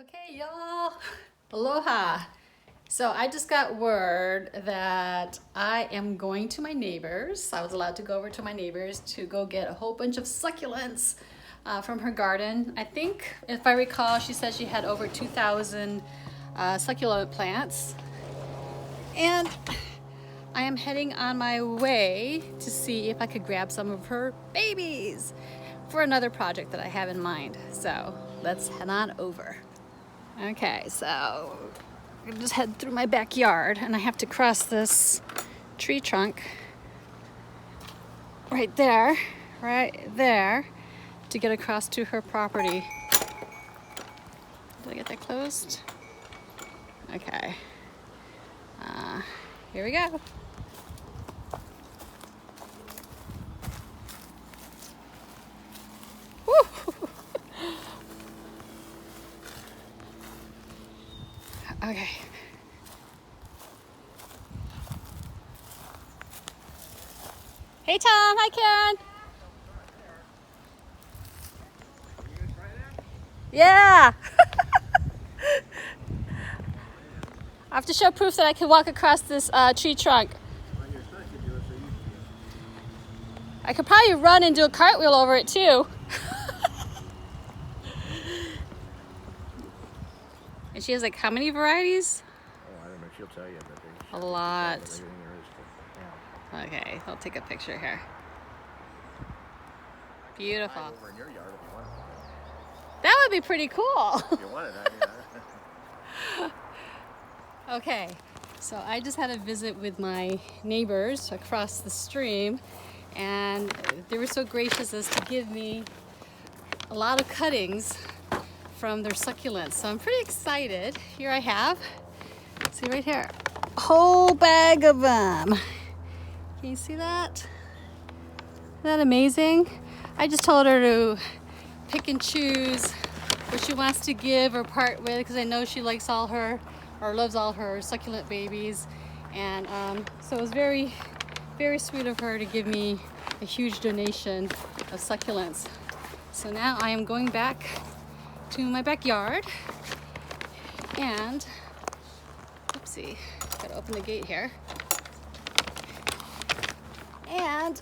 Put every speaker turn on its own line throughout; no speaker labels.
Okay, y'all. Aloha. So I just got word that I am going to my neighbor's. I was allowed to go over to my neighbor's to go get a whole bunch of succulents from her garden. I think, if I recall, she said she had over 2,000 succulent plants. And I am heading on my way to see if I could grab some of her babies for another project that I have in mind. So let's head on over. Okay, so I'm just head through my backyard and I have to cross this tree trunk right there to get across to her property. Did I get that closed? Okay. Here we go. Woo! Okay. Hey Tom, hi Karen. Yeah. I have to show proof that I can walk across this tree trunk. I could probably run and do a cartwheel over it too. And she has like how many varieties?
Oh, I don't know. She'll tell you, but
A lot.
everything there is. Yeah.
Okay, I'll take a picture here. Beautiful.
Right over in your yard if you want it.
That would be pretty cool.
If you want it, I mean.
Okay, so I just had a visit with my neighbors across the stream, and they were so gracious as to give me a lot of cuttings from their succulents. So I'm pretty excited. Here I have, see right here, a whole bag of them. Can you see that? Isn't that amazing? I just told her to pick and choose what she wants to give or part with, because I know she likes all her, or loves all her succulent babies. And so it was very, very sweet of her to give me a huge donation of succulents. So now I am going back to my backyard and, oopsie, gotta open the gate here, and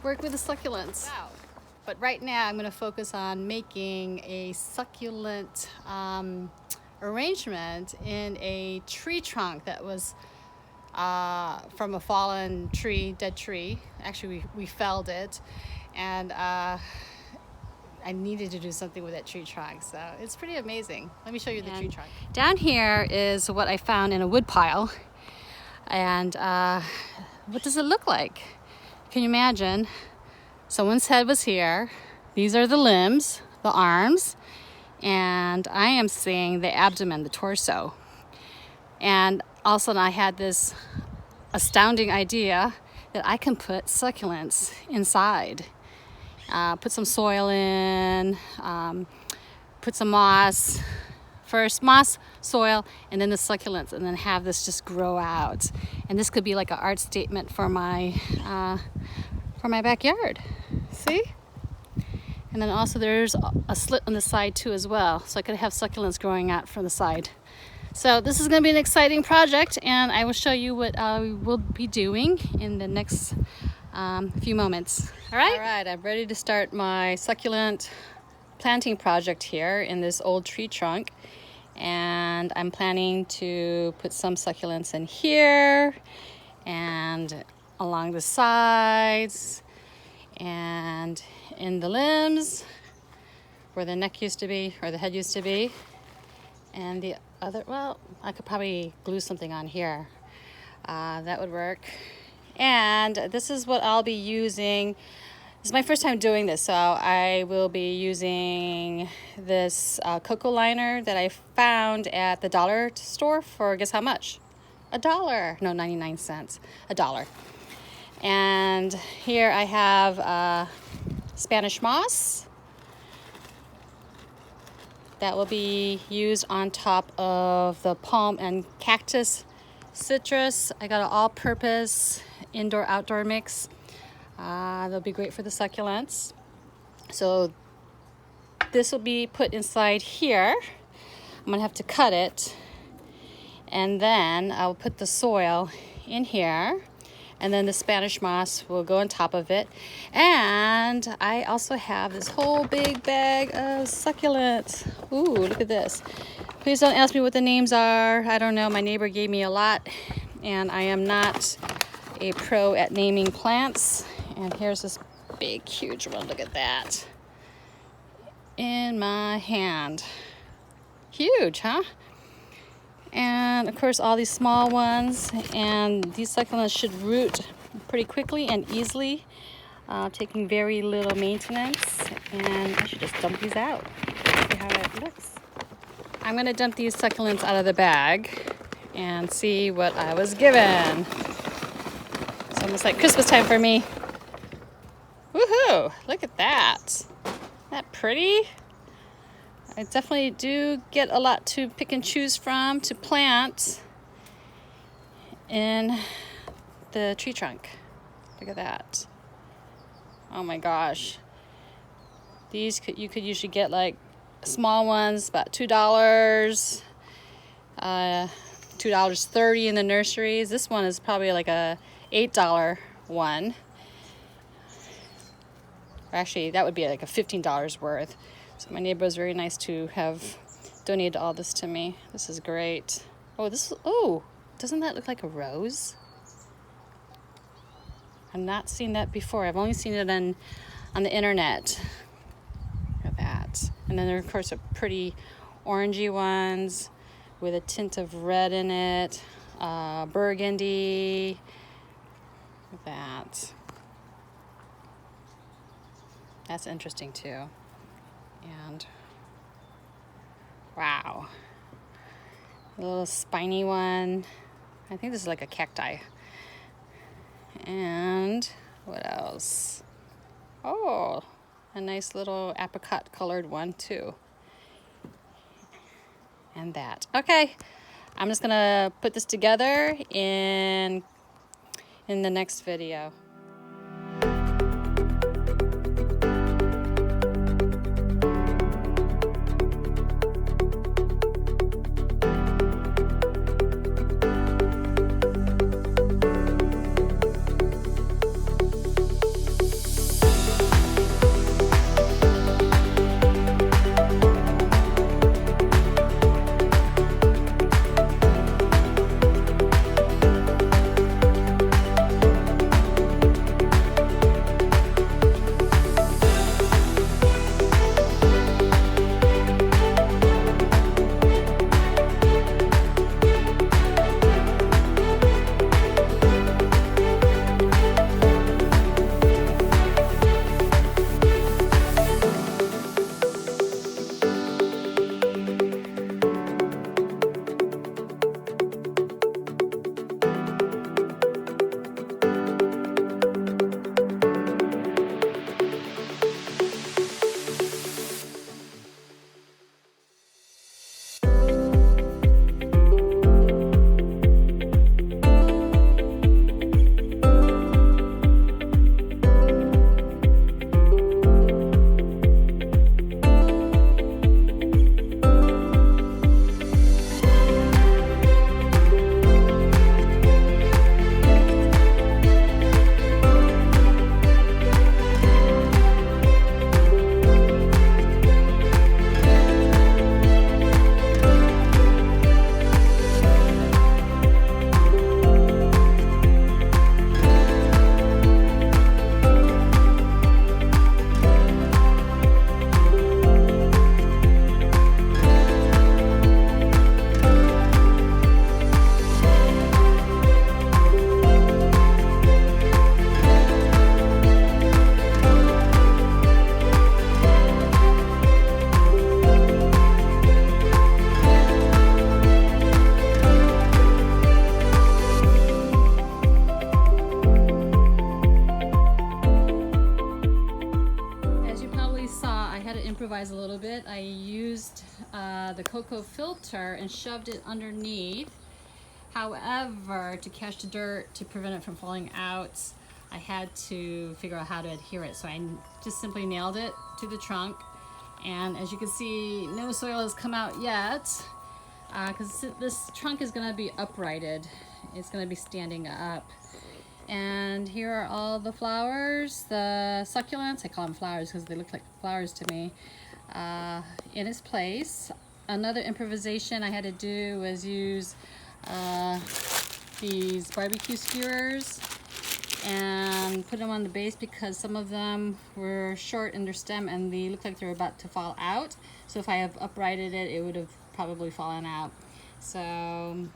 work with the succulents. Wow. But right now I'm gonna focus on making a succulent arrangement in a tree trunk that was from a fallen tree, dead tree. Actually, we felled it, and I needed to do something with that tree trunk, so it's pretty amazing. Let me show you the tree trunk. Down here is what I found in a wood pile, and what does it look like? Can you imagine? Someone's head was here. These are the limbs, the arms, and I am seeing the abdomen, the torso. And also I had this astounding idea that I can put succulents inside. Put some soil in, put some moss, first moss, soil, and then the succulents, and then have this just grow out. And this could be like an art statement for my backyard. See? And then also there's a slit on the side too as well, so I could have succulents growing out from the side. So this is going to be an exciting project, and I will show you what we will be doing in the next few moments. All right, I'm ready to start my succulent planting project here in this old tree trunk, and I'm planning to put some succulents in here and along the sides and in the limbs where the neck used to be, or the head used to be, and the other, well, I could probably glue something on here. That would work. And this is what I'll be using. This is my first time doing this, so I will be using this cocoa liner that I found at the dollar store for, guess how much? $1. No, 99 cents. $1. And here I have Spanish moss that will be used on top of the palm and cactus citrus. I got an all-purpose indoor-outdoor mix. They'll be great for the succulents. So this will be put inside here. I'm gonna have to cut it, and then I'll put the soil in here, and then the Spanish moss will go on top of it. And I also have this whole big bag of succulents. Ooh, look at this. Please don't ask me what the names are. I don't know. My neighbor gave me a lot, and I am not a pro at naming plants. And here's this big, huge one. Look at that. In my hand. Huge, huh? And of course all these small ones, and these succulents should root pretty quickly and easily, taking very little maintenance. And I should just dump these out. See how it looks. I'm gonna dump these succulents out of the bag and see what I was given. It's almost like Christmas time for me. Woohoo! Look at that. Isn't that pretty? I definitely do get a lot to pick and choose from to plant in the tree trunk. Look at that. Oh my gosh. These you could usually get like small ones, about $2, $2.30 in the nurseries. This one is probably like a $8 one. Actually, that would be like a $15 worth. So my neighbor was very nice to have donated all this to me. This is great. Oh, doesn't that look like a rose? I've not seen that before. I've only seen it on the internet. Look at that. And then there, of course, are pretty orangey ones with a tint of red in it, burgundy. Look at that. That's interesting too. And wow, a little spiny one. I think this is like a cacti. And what else? Oh, a nice little apricot colored one too. And that. Okay, I'm just gonna put this together in the next video. improvise a little bit. I used the cocoa filter and shoved it underneath. However, to catch the dirt, to prevent it from falling out, I had to figure out how to adhere it. So I just simply nailed it to the trunk And as you can see, no soil has come out yet because this trunk is going to be uprighted. It's going to be standing up. And here are all the flowers, the succulents. I call them flowers because they look like flowers to me, in its place. Another improvisation I had to do was use these barbecue skewers and put them on the base because some of them were short in their stem and they looked like they were about to fall out. So if I have uprighted it, it would have probably fallen out. So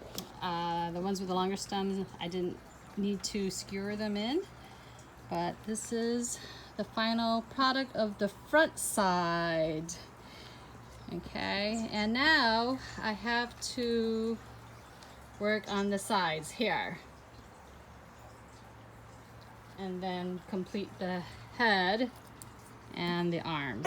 the ones with the longer stems, I didn't need to skewer them in, but this is the final product of the front side. Okay, and now I have to work on the sides here and then complete the head and the arms.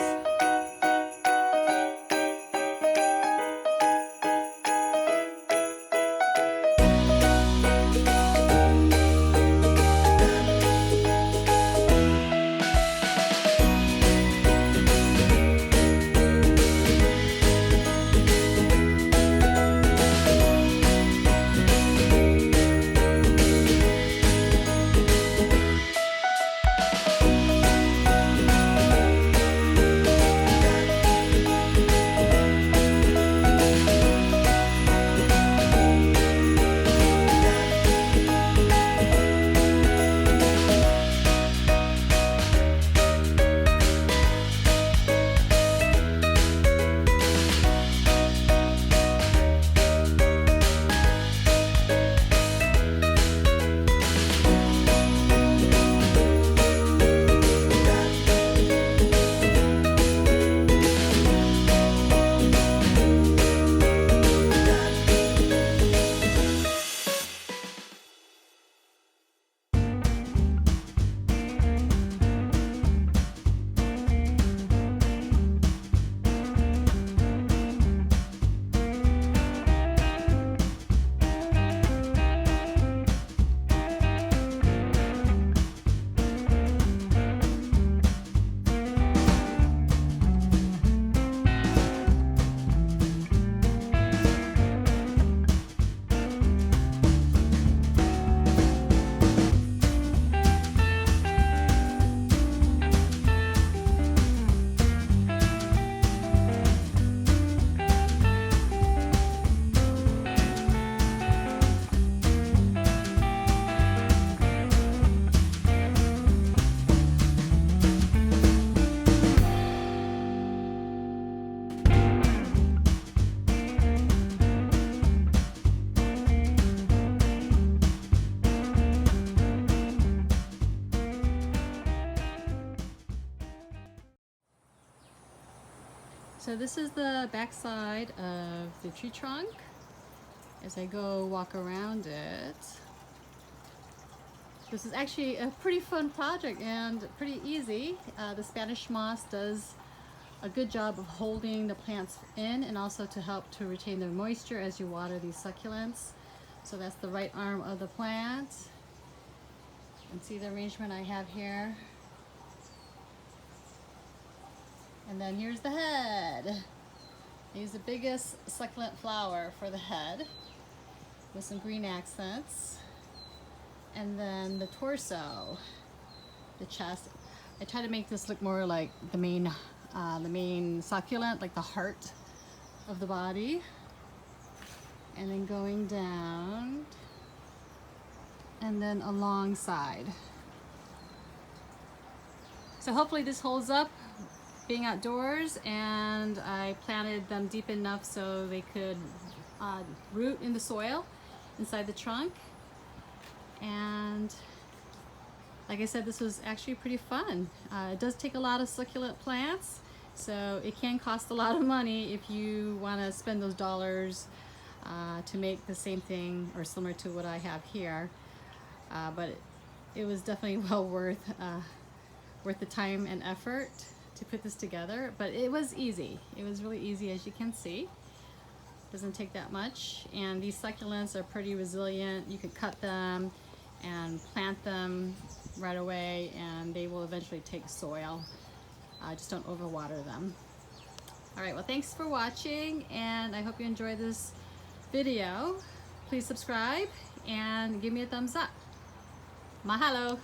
So this is the back side of the tree trunk as I go walk around it. This is actually a pretty fun project and pretty easy. The Spanish moss does a good job of holding the plants in and also to help to retain their moisture as you water these succulents. So that's the right arm of the plant. And see the arrangement I have here. And then here's the head. I use the biggest succulent flower for the head with some green accents. And then the torso, the chest. I try to make this look more like the main succulent, like the heart of the body. And then going down and then alongside. So hopefully this holds up being outdoors, and I planted them deep enough so they could root in the soil inside the trunk. And like I said, this was actually pretty fun. It does take a lot of succulent plants, so it can cost a lot of money if you want to spend those dollars to make the same thing or similar to what I have here. But it was definitely well worth the time and effort to put this together. But it was easy. It was really easy, as you can see. Doesn't take that much, and these succulents are pretty resilient. You could cut them and plant them right away and they will eventually take soil. Just don't overwater them. All right, well, thanks for watching, and I hope you enjoyed this video. Please subscribe and give me a thumbs up. Mahalo.